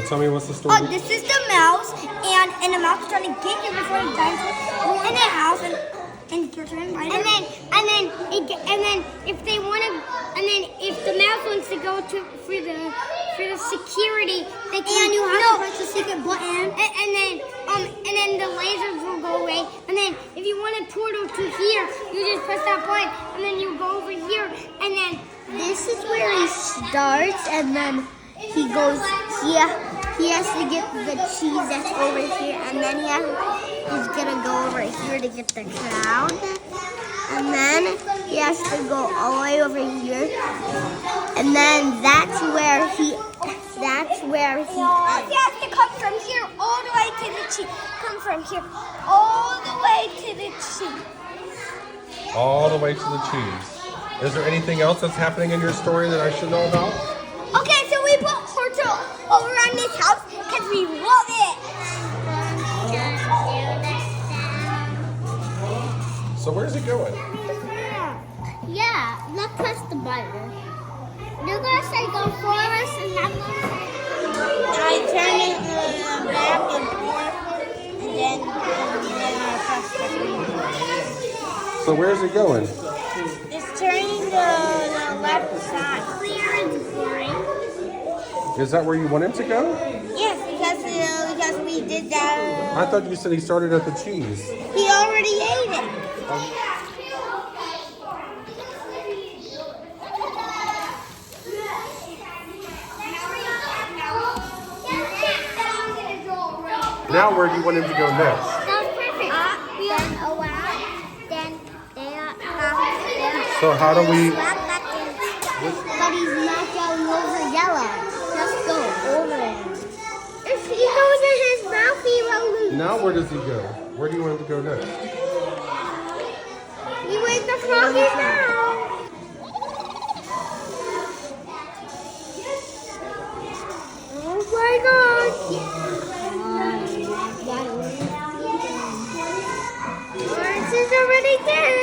tell me what's the story. Oh, this is the mouse, and the mouse is trying to get him before the dinosaur in the house, and you're trying to find him. And then if they want to, and then if the mouse wants to go to for the security, they can. And you have to press the secret button. And then the lasers will go away. And then if you want a portal to here, you just press that button, and then you go over here, and then This is where he starts, and then he goes here. He has to get the cheese that's over here, and then he's gonna go over here to get the crown, and then he has to go all the way over here, and then that's where he he has to come from here all the way to the cheese. Come from here all the way to the cheese. All the way to the cheese. Is there anything else that's happening in your story that I should know about? Okay, so we put Portal over on this house because we love it. So where's it going? Yeah, let's press the button. You're gonna say go forward, and I'm gonna say. I turn it back and forth, and then I press the button. So where's it going? It's turning the left side. Is that where you want him to go? Yes, because we did that. I thought you said he started at the cheese. He already ate it. Now where do you want him to go next? That's perfect. Then a while, then So how do we... But he's not going over yellow. Just go over it. If he goes in his mouth, he will lose. Now where does he go? Where do you want him to go next? He went the froggy's mouth. Oh my God. Orange is already dead.